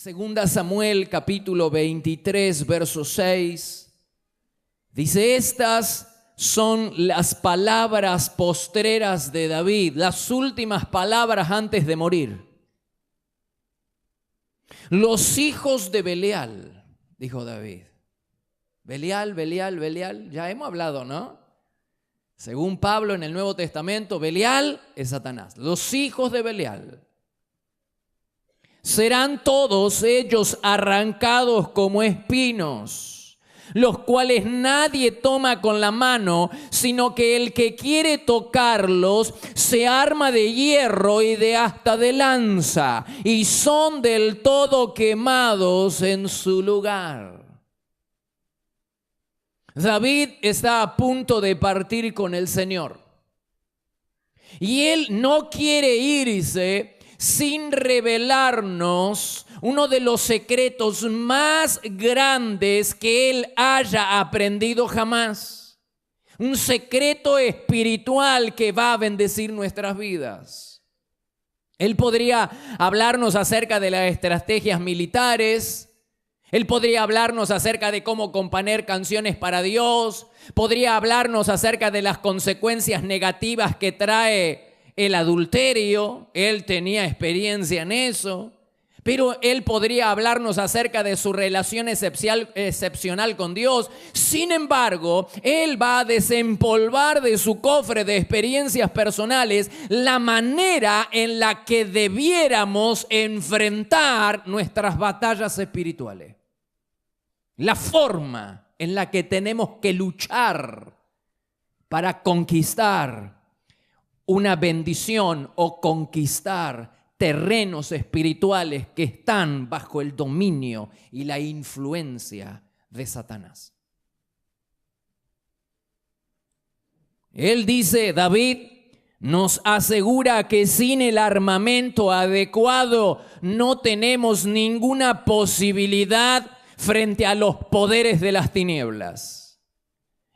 Segunda Samuel capítulo 23, verso 6, dice: estas son las palabras postreras de David, las últimas palabras antes de morir. Los hijos de Belial, dijo David. Belial, ya hemos hablado, ¿no? Según Pablo en el Nuevo Testamento, Belial es Satanás. Los hijos de Belial serán todos ellos arrancados como espinos, los cuales nadie toma con la mano, sino que el que quiere tocarlos se arma de hierro y de asta de lanza, y son del todo quemados en su lugar. David está a punto de partir con el Señor, y él no quiere irse sin revelarnos uno de los secretos más grandes que él haya aprendido jamás. Un secreto espiritual que va a bendecir nuestras vidas. Él podría hablarnos acerca de las estrategias militares. Él podría hablarnos acerca de cómo componer canciones para Dios. Podría hablarnos acerca de las consecuencias negativas que trae el adulterio. Él tenía experiencia en eso. Pero él podría hablarnos acerca de su relación excepcional con Dios. Sin embargo, él va a desempolvar de su cofre de experiencias personales la manera en la que debiéramos enfrentar nuestras batallas espirituales. La forma en la que tenemos que luchar para conquistar una bendición o conquistar terrenos espirituales que están bajo el dominio y la influencia de Satanás. Él dice, David nos asegura que sin el armamento adecuado no tenemos ninguna posibilidad frente a los poderes de las tinieblas.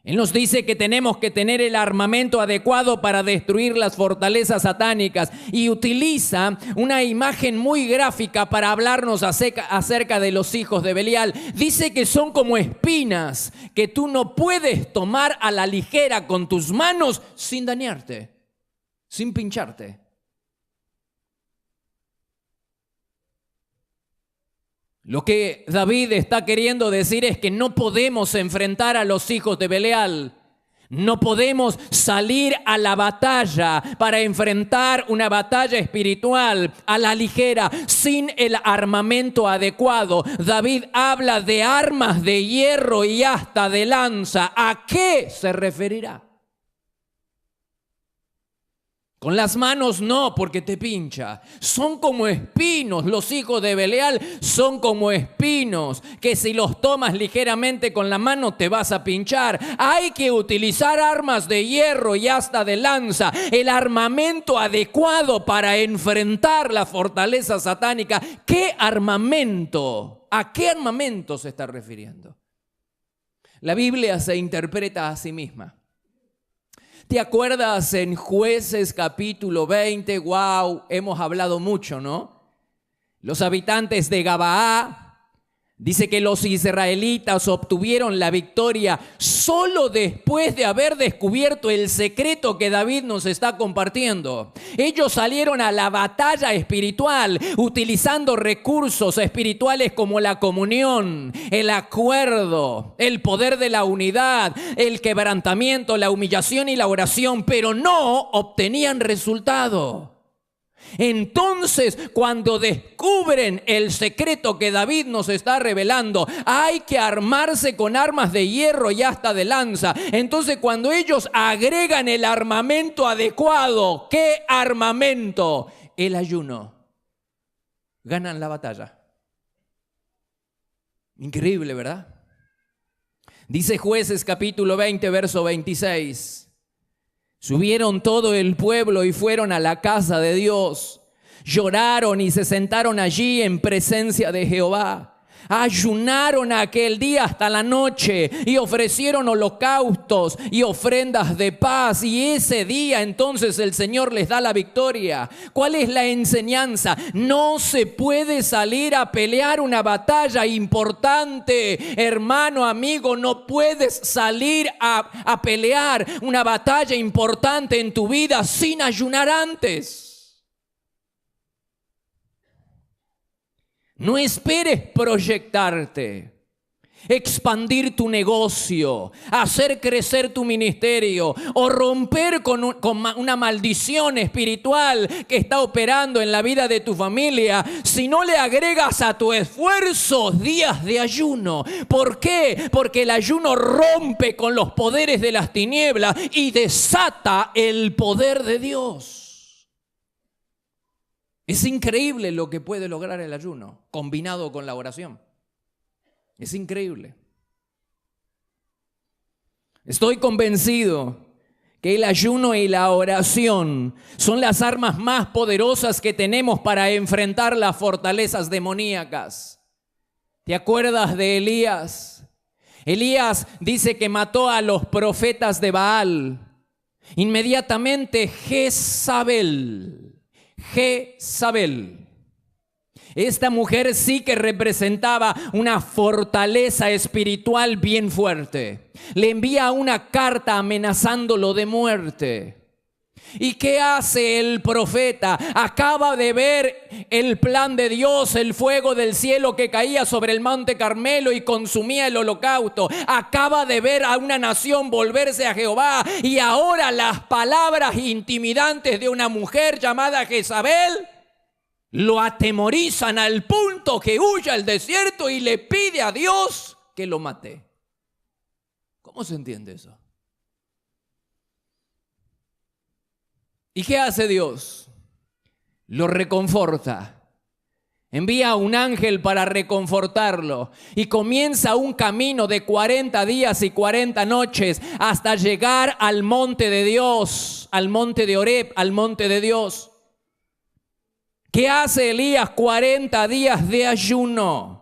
Él nos dice que tenemos que tener el armamento adecuado para destruir las fortalezas satánicas, y utiliza una imagen muy gráfica para hablarnos acerca de los hijos de Belial. Dice que son como espinas que tú no puedes tomar a la ligera con tus manos sin dañarte, sin pincharte. Lo que David está queriendo decir es que no podemos enfrentar a los hijos de Belial. No podemos salir a la batalla para enfrentar una batalla espiritual a la ligera sin el armamento adecuado. David habla de armas de hierro y asta de lanza. ¿A qué se referirá? Con las manos no, porque te pincha. Son como espinos, los hijos de Belial son como espinos, que si los tomas ligeramente con la mano te vas a pinchar. Hay que utilizar armas de hierro y asta de lanza, el armamento adecuado para enfrentar la fortaleza satánica. ¿Qué armamento? ¿A qué armamento se está refiriendo? La Biblia se interpreta a sí misma. ¿Te acuerdas en Jueces capítulo 20? Wow, hemos hablado mucho, ¿no? Los habitantes de Gabaa, dice que los israelitas obtuvieron la victoria solo después de haber descubierto el secreto que David nos está compartiendo. Ellos salieron a la batalla espiritual utilizando recursos espirituales como la comunión, el acuerdo, el poder de la unidad, el quebrantamiento, la humillación y la oración, pero no obtenían resultado. Entonces, cuando descubren el secreto que David nos está revelando, hay que armarse con armas de hierro y asta de lanza. Entonces, cuando ellos agregan el armamento adecuado, ¿qué armamento? El ayuno. Ganan la batalla. Increíble, ¿verdad? Dice Jueces capítulo 20, verso 26. Subieron todo el pueblo y fueron a la casa de Dios. Lloraron y se sentaron allí en presencia de Jehová. Ayunaron aquel día hasta la noche y ofrecieron holocaustos y ofrendas de paz. Y ese día entonces el Señor les da la victoria. ¿Cuál es la enseñanza? No se puede salir a pelear una batalla importante. Hermano, amigo, no puedes salir a pelear una batalla importante en tu vida sin ayunar antes. No esperes proyectarte, expandir tu negocio, hacer crecer tu ministerio o romper con una maldición espiritual que está operando en la vida de tu familia si no le agregas a tu esfuerzo días de ayuno. ¿Por qué? Porque el ayuno rompe con los poderes de las tinieblas y desata el poder de Dios. Es increíble lo que puede lograr el ayuno combinado con la oración. Es increíble. Estoy convencido que el ayuno y la oración son las armas más poderosas que tenemos para enfrentar las fortalezas demoníacas. ¿Te acuerdas de Elías? Elías dice que mató a los profetas de Baal. Inmediatamente Jezabel. Esta mujer sí que representaba una fortaleza espiritual bien fuerte. Le envía una carta amenazándolo de muerte. ¿Y qué hace el profeta? Acaba de ver el plan de Dios, el fuego del cielo que caía sobre el monte Carmelo y consumía el holocausto. Acaba de ver a una nación volverse a Jehová y ahora las palabras intimidantes de una mujer llamada Jezabel lo atemorizan al punto que huye al desierto y le pide a Dios que lo mate. ¿Cómo se entiende eso? ¿Y qué hace Dios? Lo reconforta. Envía a un ángel para reconfortarlo y comienza un camino de 40 días y 40 noches hasta llegar al monte de Dios, al monte de Horeb, al monte de Dios. ¿Qué hace Elías? 40 días de ayuno.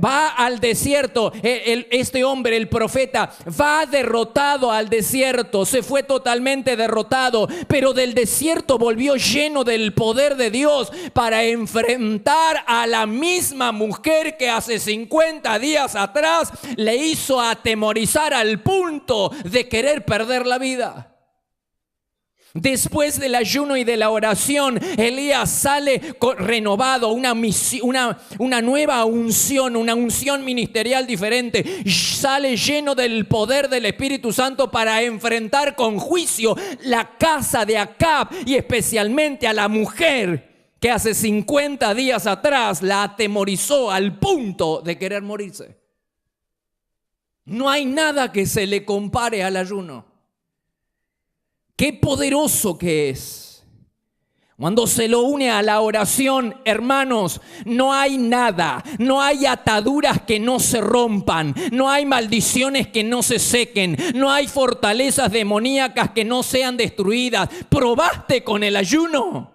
Va al desierto, este hombre, el profeta, va derrotado al desierto, se fue totalmente derrotado, pero del desierto volvió lleno del poder de Dios para enfrentar a la misma mujer que hace 50 días atrás le hizo atemorizar al punto de querer perder la vida. Después del ayuno y de la oración, Elías sale renovado, una nueva unción, una unción ministerial diferente. Sale lleno del poder del Espíritu Santo para enfrentar con juicio la casa de Acab y especialmente a la mujer que hace 50 días atrás la atemorizó al punto de querer morirse. No hay nada que se le compare al ayuno. Qué poderoso que es. Cuando se lo une a la oración, hermanos, no hay nada, no hay ataduras que no se rompan, no hay maldiciones que no se sequen, no hay fortalezas demoníacas que no sean destruidas. ¿Probaste con el ayuno?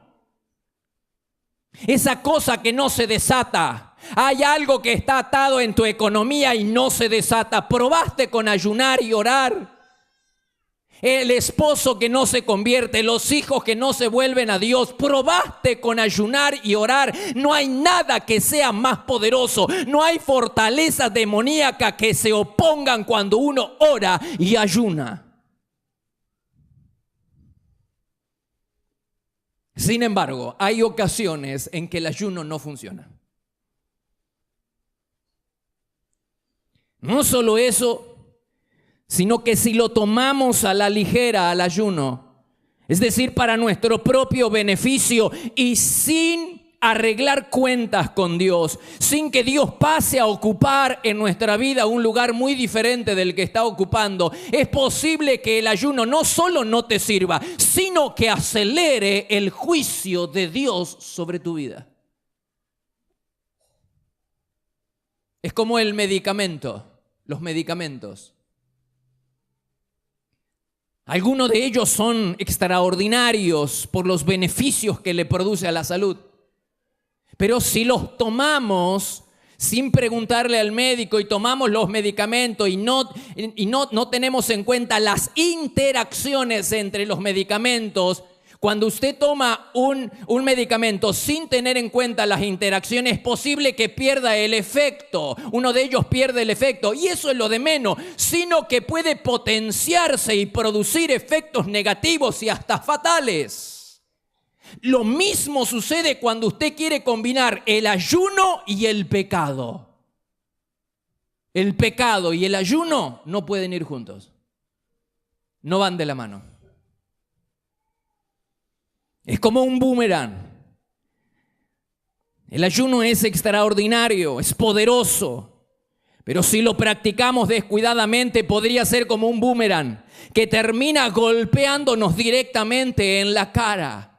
Esa cosa que no se desata. Hay algo que está atado en tu economía y no se desata. ¿Probaste con ayunar y orar? El esposo que no se convierte, los hijos que no se vuelven a Dios. Probaste con ayunar y orar. No hay nada que sea más poderoso. No hay fortalezas demoníacas que se opongan cuando uno ora y ayuna. Sin embargo, hay ocasiones en que el ayuno no funciona. No solo eso, sino que si lo tomamos a la ligera al ayuno, es decir, para nuestro propio beneficio y sin arreglar cuentas con Dios, sin que Dios pase a ocupar en nuestra vida un lugar muy diferente del que está ocupando, es posible que el ayuno no solo no te sirva, sino que acelere el juicio de Dios sobre tu vida. Es como el medicamento, los medicamentos. Algunos de ellos son extraordinarios por los beneficios que le produce a la salud. Pero si los tomamos sin preguntarle al médico y tomamos los medicamentos y no tenemos en cuenta las interacciones entre los medicamentos. Cuando usted toma un medicamento sin tener en cuenta las interacciones, es posible que pierda el efecto. Uno de ellos pierde el efecto y eso es lo de menos, sino que puede potenciarse y producir efectos negativos y hasta fatales. Lo mismo sucede cuando usted quiere combinar el ayuno y el pecado. El pecado y el ayuno no pueden ir juntos. No van de la mano. Es como un boomerang. El ayuno es extraordinario, es poderoso. Pero si lo practicamos descuidadamente, podría ser como un boomerang que termina golpeándonos directamente en la cara.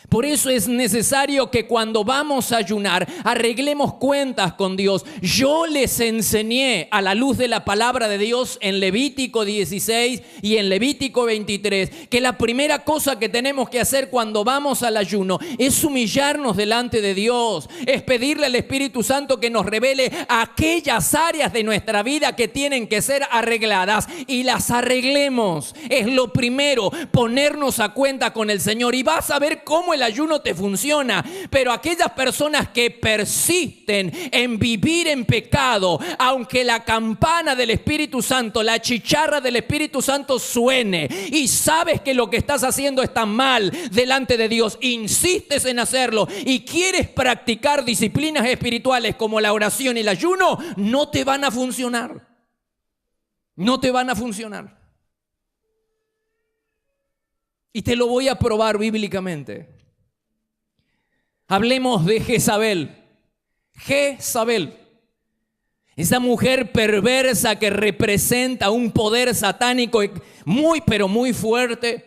Por eso es necesario que cuando vamos a ayunar, arreglemos cuentas con Dios. Yo les enseñé a la luz de la palabra de Dios en Levítico 16 y en Levítico 23, que la primera cosa que tenemos que hacer cuando vamos al ayuno es humillarnos delante de Dios, es pedirle al Espíritu Santo que nos revele aquellas áreas de nuestra vida que tienen que ser arregladas y las arreglemos. Es lo primero, ponernos a cuenta con el Señor y vas a ver cómo el ayuno te funciona. Pero aquellas personas que persisten en vivir en pecado, aunque la campana del Espíritu Santo, la chicharra del Espíritu Santo suene y sabes que lo que estás haciendo está mal delante de Dios, insistes en hacerlo y quieres practicar disciplinas espirituales como la oración y el ayuno, no te van a funcionar. No te van a funcionar. Y te lo voy a probar bíblicamente. Hablemos de Jezabel. Jezabel, esa mujer perversa que representa un poder satánico muy, pero muy fuerte,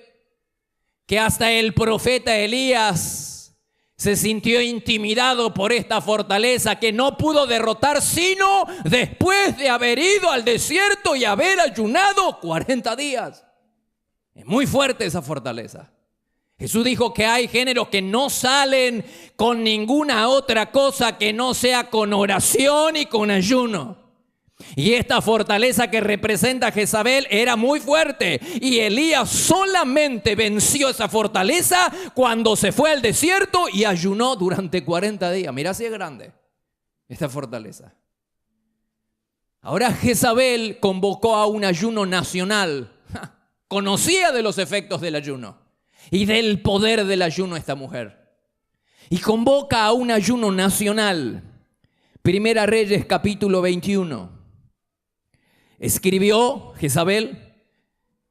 que hasta el profeta Elías se sintió intimidado por esta fortaleza que no pudo derrotar sino después de haber ido al desierto y haber ayunado 40 días. Es muy fuerte esa fortaleza. Jesús dijo que hay géneros que no salen con ninguna otra cosa que no sea con oración y con ayuno. Y esta fortaleza que representa Jezabel era muy fuerte. Y Elías solamente venció esa fortaleza cuando se fue al desierto y ayunó durante 40 días. Mira si es grande esta fortaleza. Ahora Jezabel convocó a un ayuno nacional. Conocía de los efectos del ayuno y del poder del ayuno esta mujer. Y convoca a un ayuno nacional. Primera Reyes capítulo 21. Jezabel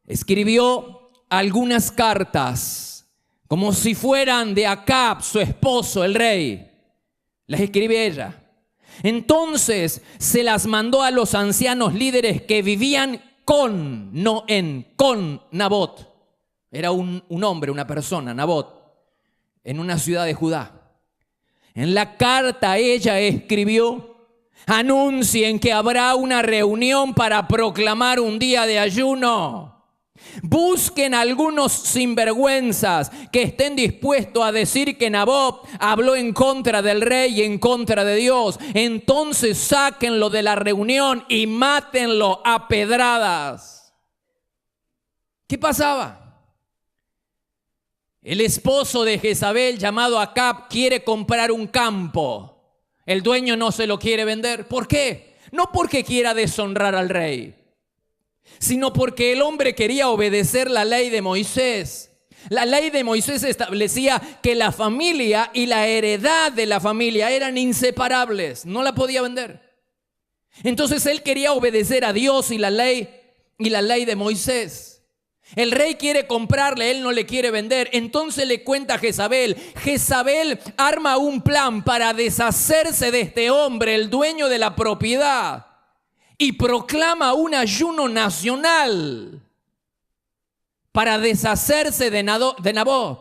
escribió algunas cartas como si fueran de Acab, su esposo, el rey. Las escribe ella. Entonces se las mandó a los ancianos líderes que vivían con Nabot. Era un hombre, una persona, Nabot, en una ciudad de Judá. En la carta ella escribió: anuncien que habrá una reunión para proclamar un día de ayuno. Busquen algunos sinvergüenzas que estén dispuestos a decir que Nabot habló en contra del rey y en contra de Dios. Entonces sáquenlo de la reunión y mátenlo a pedradas. ¿Qué pasaba? El esposo de Jezabel, llamado Acab, quiere comprar un campo. El dueño no se lo quiere vender. ¿Por qué? No porque quiera deshonrar al rey, sino porque el hombre quería obedecer la ley de Moisés. La ley de Moisés establecía que la familia y la heredad de la familia eran inseparables. No la podía vender. Entonces él quería obedecer a Dios y la ley de Moisés. El rey quiere comprarle, él no le quiere vender. Entonces le cuenta a Jezabel. Jezabel arma un plan para deshacerse de este hombre, el dueño de la propiedad, y proclama un ayuno nacional para deshacerse de Nabot,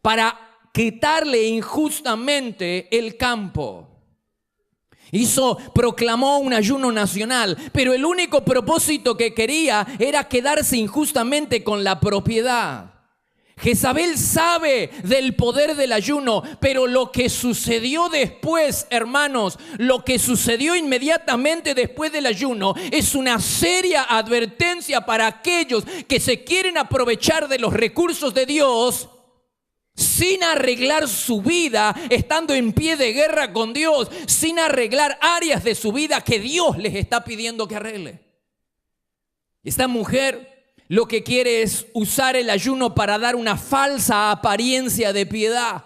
para quitarle injustamente el campo. Proclamó un ayuno nacional, pero el único propósito que quería era quedarse injustamente con la propiedad. Jezabel sabe del poder del ayuno, pero lo que sucedió después, hermanos, lo que sucedió inmediatamente después del ayuno es una seria advertencia para aquellos que se quieren aprovechar de los recursos de Dios sin arreglar su vida, estando en pie de guerra con Dios, sin arreglar áreas de su vida que Dios les está pidiendo que arregle. Esta mujer lo que quiere es usar el ayuno para dar una falsa apariencia de piedad.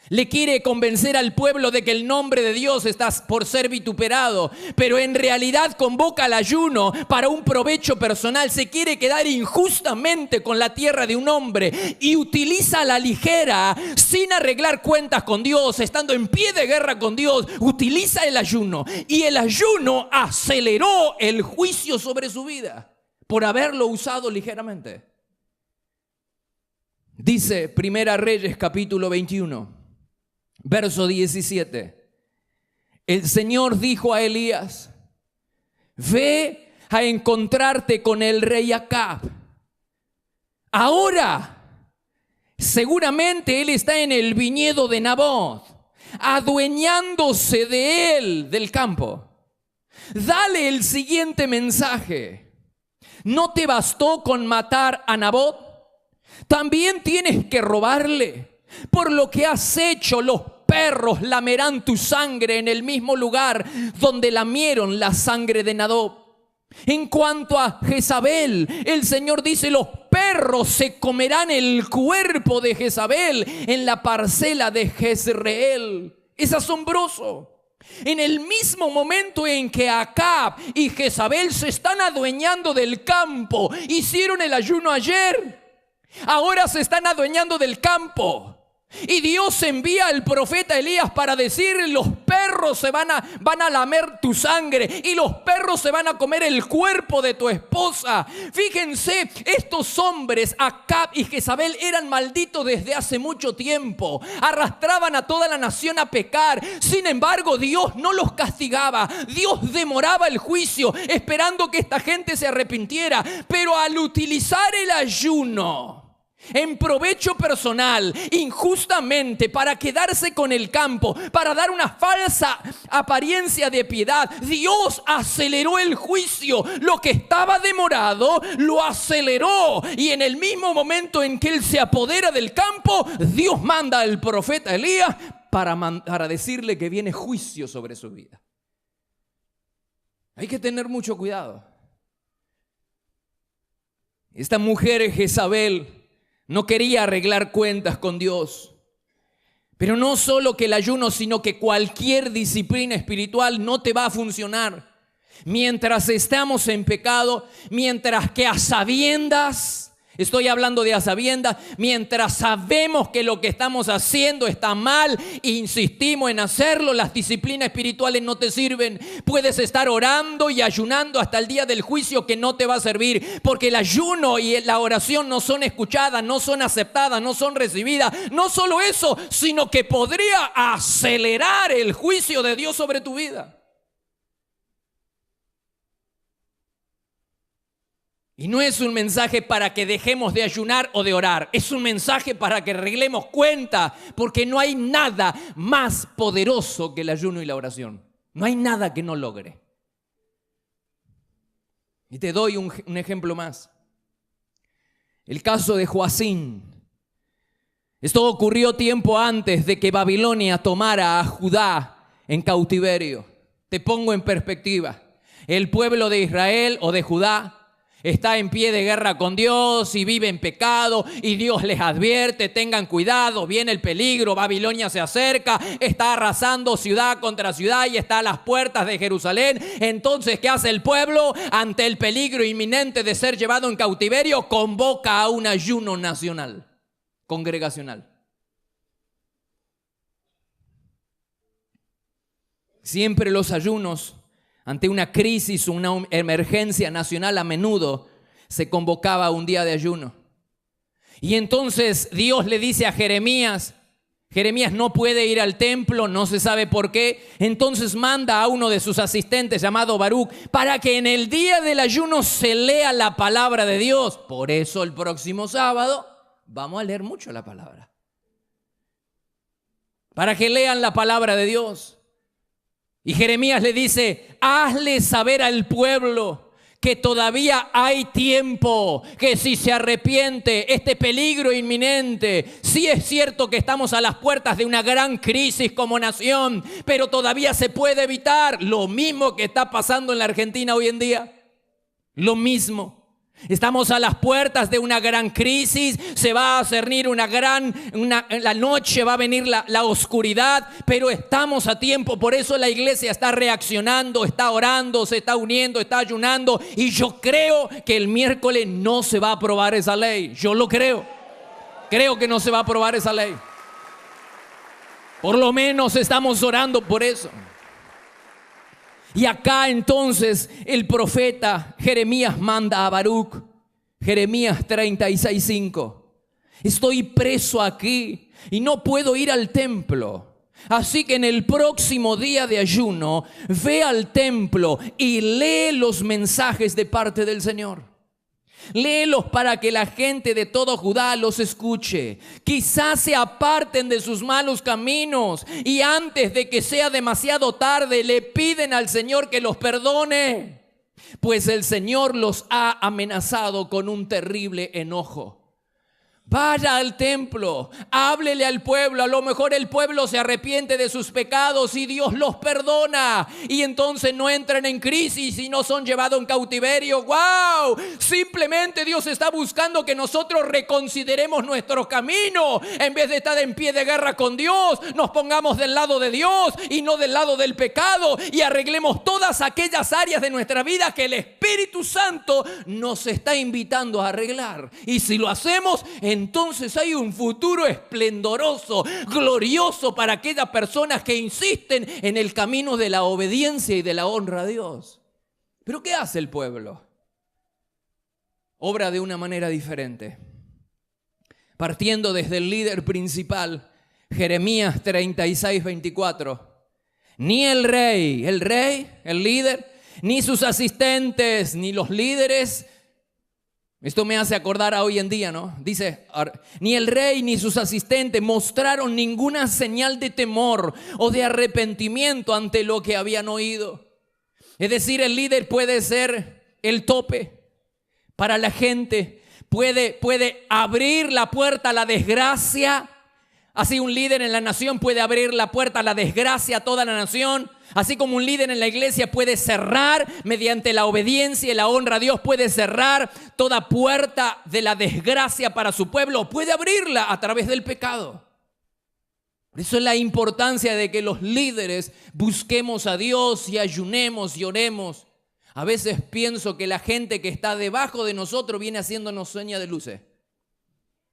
Le quiere convencer al pueblo de que el nombre de Dios está por ser vituperado, pero en realidad convoca al ayuno para un provecho personal. Se quiere quedar injustamente con la tierra de un hombre y utiliza a la ligera, sin arreglar cuentas con Dios, estando en pie de guerra con Dios, utiliza el ayuno. Y el ayuno aceleró el juicio sobre su vida por haberlo usado ligeramente. Dice Primera Reyes capítulo 21, verso 17. El Señor dijo a Elías: ve a encontrarte con el rey Acab. Ahora, seguramente él está en el viñedo de Nabot, adueñándose de él, del campo. Dale el siguiente mensaje: ¿no te bastó con matar a Nabot? También tienes que robarle. Por lo que has hecho, los perros lamerán tu sangre en el mismo lugar donde lamieron la sangre de Nabot. En cuanto a Jezabel, el Señor dice: los perros se comerán el cuerpo de Jezabel en la parcela de Jezreel. Es asombroso. En el mismo momento en que Acab y Jezabel se están adueñando del campo, hicieron el ayuno ayer, ahora se están adueñando del campo. Y Dios envía al profeta Elías para decir: los perros van a lamer tu sangre y los perros se van a comer el cuerpo de tu esposa. Fíjense, estos hombres, Acab y Jezabel, eran malditos desde hace mucho tiempo. Arrastraban a toda la nación a pecar. Sin embargo, Dios no los castigaba. Dios demoraba el juicio, esperando que esta gente se arrepintiera. Pero al utilizar el ayuno en provecho personal, injustamente, para quedarse con el campo, para dar una falsa apariencia de piedad, Dios aceleró el juicio. Lo que estaba demorado, lo aceleró. Y en el mismo momento en que él se apodera del campo, Dios manda al profeta Elías para decirle que viene juicio sobre su vida. Hay que tener mucho cuidado. Esta mujer Jezabel no quería arreglar cuentas con Dios. Pero no solo que el ayuno, sino que cualquier disciplina espiritual no te va a funcionar mientras estamos en pecado, mientras que a sabiendas, estoy hablando de a sabiendas, mientras sabemos que lo que estamos haciendo está mal e insistimos en hacerlo, las disciplinas espirituales no te sirven. Puedes estar orando y ayunando hasta el día del juicio, que no te va a servir, porque el ayuno y la oración no son escuchadas, no son aceptadas, no son recibidas. No solo eso, sino que podría acelerar el juicio de Dios sobre tu vida. Y no es un mensaje para que dejemos de ayunar o de orar. Es un mensaje para que arreglemos cuenta, porque no hay nada más poderoso que el ayuno y la oración. No hay nada que no logre. Y te doy un ejemplo más. El caso de Joacín. Esto ocurrió tiempo antes de que Babilonia tomara a Judá en cautiverio. Te pongo en perspectiva. El pueblo de Israel o de Judá está en pie de guerra con Dios y vive en pecado, y Dios les advierte: tengan cuidado, viene el peligro, Babilonia se acerca, está arrasando ciudad contra ciudad y está a las puertas de Jerusalén. Entonces, ¿qué hace el pueblo? Ante el peligro inminente de ser llevado en cautiverio, convoca a un ayuno nacional, congregacional. Siempre los ayunos ante una crisis o una emergencia nacional, a menudo se convocaba un día de ayuno. Y entonces Dios le dice a Jeremías: Jeremías no puede ir al templo, no se sabe por qué. Entonces manda a uno de sus asistentes llamado Baruc para que en el día del ayuno se lea la palabra de Dios. Por eso el próximo sábado Vamos a leer mucho la palabra. Para que lean la palabra de Dios. Y Jeremías le dice, hazle saber al pueblo que todavía hay tiempo, que si se arrepiente, este peligro inminente, sí es cierto que estamos a las puertas de una gran crisis como nación, pero todavía se puede evitar lo mismo que está pasando en la Argentina hoy en día. Lo mismo. Estamos a las puertas de una gran crisis, se va a cernir la noche va a venir la oscuridad, pero estamos a tiempo. Por eso la iglesia está reaccionando, está orando, se está uniendo, está ayunando. Y yo creo que el miércoles no se va a aprobar esa ley. Yo lo creo. Creo que no se va a aprobar esa ley. Por lo menos estamos orando por eso. Y acá entonces el profeta Jeremías manda a Baruc, Jeremías 36:5. Estoy preso aquí y no puedo ir al templo. Así que en el próximo día de ayuno, ve al templo y lee los mensajes de parte del Señor. Léelos para que la gente de todo Judá los escuche. Quizás se aparten de sus malos caminos y antes de que sea demasiado tarde le piden al Señor que los perdone, pues el Señor los ha amenazado con un terrible enojo. Vaya al templo, háblele al pueblo. A lo mejor el pueblo se arrepiente de sus pecados y Dios los perdona. Y entonces no entran en crisis y no son llevados en cautiverio. ¡Wow! Simplemente Dios está buscando que nosotros reconsideremos nuestro camino. En vez de estar en pie de guerra con Dios, nos pongamos del lado de Dios y no del lado del pecado. Y arreglemos todas aquellas áreas de nuestra vida que el Espíritu Santo nos está invitando a arreglar. Y si lo hacemos, entonces hay un futuro esplendoroso, glorioso para aquellas personas que insisten en el camino de la obediencia y de la honra a Dios. ¿Pero qué hace el pueblo? Obra de una manera diferente. Partiendo desde el líder principal, Jeremías 36:24. Ni el rey, el líder, ni sus asistentes, ni los líderes. Esto me hace acordar a hoy en día, ¿no? Dice, ni el rey ni sus asistentes mostraron ninguna señal de temor o de arrepentimiento ante lo que habían oído. Es decir, el líder puede ser el tope para la gente, puede abrir la puerta a la desgracia. Así un líder en la nación puede abrir la puerta a la desgracia a toda la nación. Así como un líder en la iglesia puede cerrar mediante la obediencia y la honra a Dios, puede cerrar toda puerta de la desgracia para su pueblo, puede abrirla a través del pecado. Por eso es la importancia de que los líderes busquemos a Dios y ayunemos y oremos. A veces pienso que la gente que está debajo de nosotros viene haciéndonos señas de luces.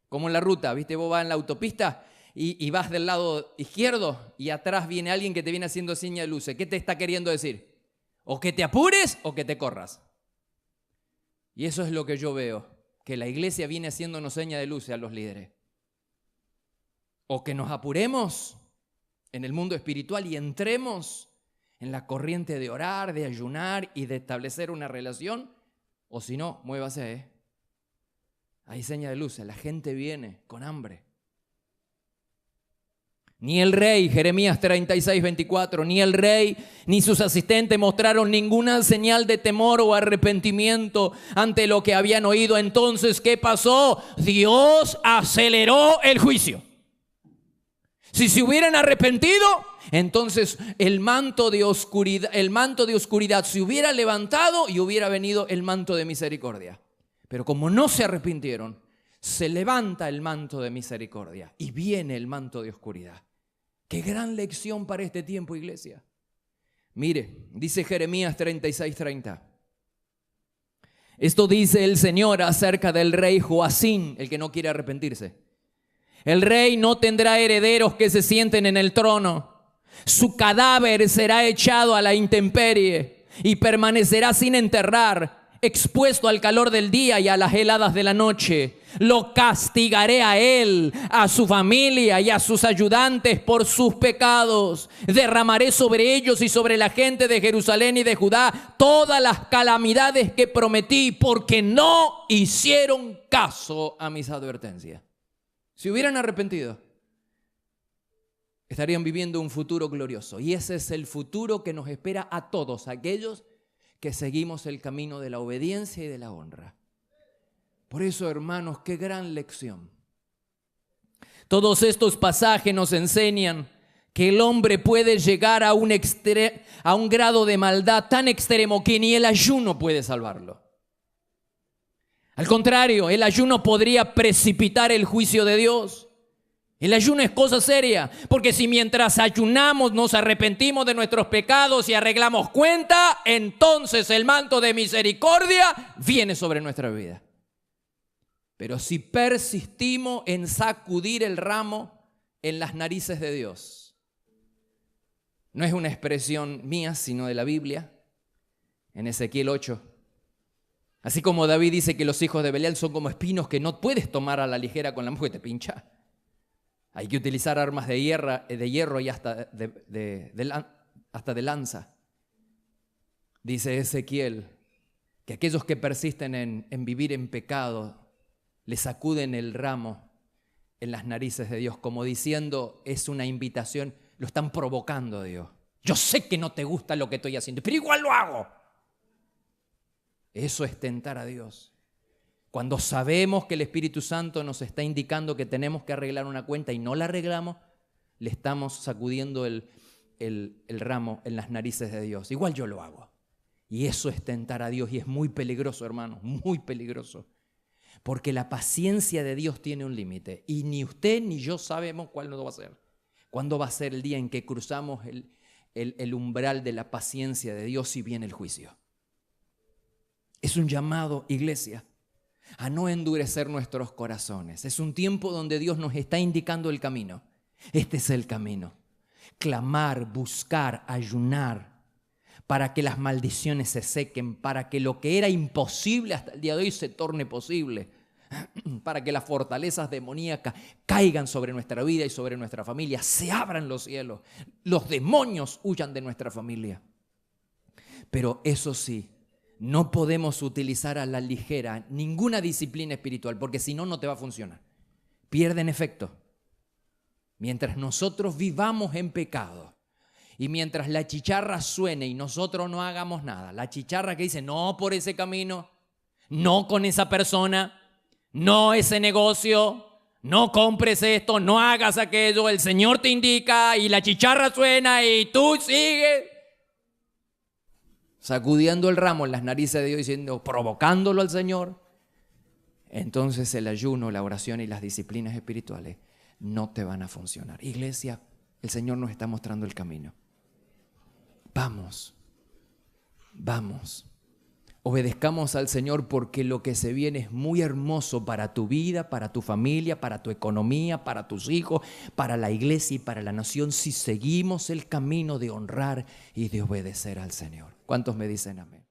Como en la ruta, ¿viste? Vos vas en la autopista y vas del lado izquierdo y atrás viene alguien que te viene haciendo señas de luces. ¿Qué te está queriendo decir? O que te apures o que te corras. Y eso es lo que yo veo, que la iglesia viene haciéndonos señas de luces a los líderes. O que nos apuremos en el mundo espiritual y entremos en la corriente de orar, de ayunar y de establecer una relación. O si no, muévase. Hay señas de luces, la gente viene con hambre. Ni el rey, Jeremías 36:24, ni el rey ni sus asistentes mostraron ninguna señal de temor o arrepentimiento ante lo que habían oído. Entonces, ¿qué pasó? Dios aceleró el juicio. Si se hubieran arrepentido, entonces el manto de oscuridad se hubiera levantado y hubiera venido el manto de misericordia. Pero como no se arrepintieron, se levanta el manto de misericordia y viene el manto de oscuridad. Qué gran lección para este tiempo, iglesia. Mire, dice Jeremías 36:30. Esto dice el Señor acerca del rey Joacín, el que no quiere arrepentirse. El rey no tendrá herederos que se sienten en el trono. Su cadáver será echado a la intemperie y permanecerá sin enterrar, expuesto al calor del día y a las heladas de la noche. Lo castigaré a él, a su familia y a sus ayudantes por sus pecados. Derramaré sobre ellos y sobre la gente de Jerusalén y de Judá todas las calamidades que prometí, porque no hicieron caso a mis advertencias. si hubieran arrepentido, estarían viviendo un futuro glorioso. Y ese es el futuro que nos espera a todos aquellos que seguimos el camino de la obediencia y de la honra. Por eso, hermanos, qué gran lección. Todos estos pasajes nos enseñan que el hombre puede llegar a un grado de maldad tan extremo que ni el ayuno puede salvarlo. Al contrario, el ayuno podría precipitar el juicio de Dios. El ayuno es cosa seria, porque si mientras ayunamos nos arrepentimos de nuestros pecados y arreglamos cuenta, entonces el manto de misericordia viene sobre nuestra vida. Pero si persistimos en sacudir el ramo en las narices de Dios, no es una expresión mía, sino de la Biblia, en Ezequiel 8. Así como David dice que los hijos de Belial son como espinos que no puedes tomar a la ligera con la mano porque te pincha. Hay que utilizar armas de hierro y hasta de lanza. Dice Ezequiel que aquellos que persisten en vivir en pecado le sacuden el ramo en las narices de Dios, como diciendo, es una invitación, lo están provocando a Dios. Yo sé que no te gusta lo que estoy haciendo, pero igual lo hago. Eso es tentar a Dios. Cuando sabemos que el Espíritu Santo nos está indicando que tenemos que arreglar una cuenta y no la arreglamos, le estamos sacudiendo el ramo en las narices de Dios. Igual yo lo hago. Y eso es tentar a Dios y es muy peligroso, hermanos, muy peligroso. Porque la paciencia de Dios tiene un límite y ni usted ni yo sabemos cuándo va a ser. ¿Cuándo va a ser el día en que cruzamos el umbral de la paciencia de Dios y viene el juicio? Es un llamado, iglesia, a no endurecer nuestros corazones. Es un tiempo donde Dios nos está indicando el camino. Este es el camino. Clamar, buscar, ayunar, para que las maldiciones se sequen, para que lo que era imposible hasta el día de hoy se torne posible, para que las fortalezas demoníacas caigan sobre nuestra vida y sobre nuestra familia, se abran los cielos, los demonios huyan de nuestra familia. Pero eso sí, no podemos utilizar a la ligera ninguna disciplina espiritual, porque si no, no te va a funcionar. Pierden efecto. Mientras nosotros vivamos en pecado y mientras la chicharra suene y nosotros no hagamos nada, la chicharra que dice no por ese camino, no con esa persona, no ese negocio, no compres esto, no hagas aquello, el Señor te indica y la chicharra suena y tú sigues sacudiendo el ramo en las narices de Dios, diciendo, provocándolo al Señor, entonces el ayuno, la oración y las disciplinas espirituales no te van a funcionar. Iglesia, el Señor nos está mostrando el camino. Vamos, obedezcamos al Señor porque lo que se viene es muy hermoso para tu vida, para tu familia, para tu economía, para tus hijos, para la iglesia y para la nación si seguimos el camino de honrar y de obedecer al Señor. ¿Cuántos me dicen amén?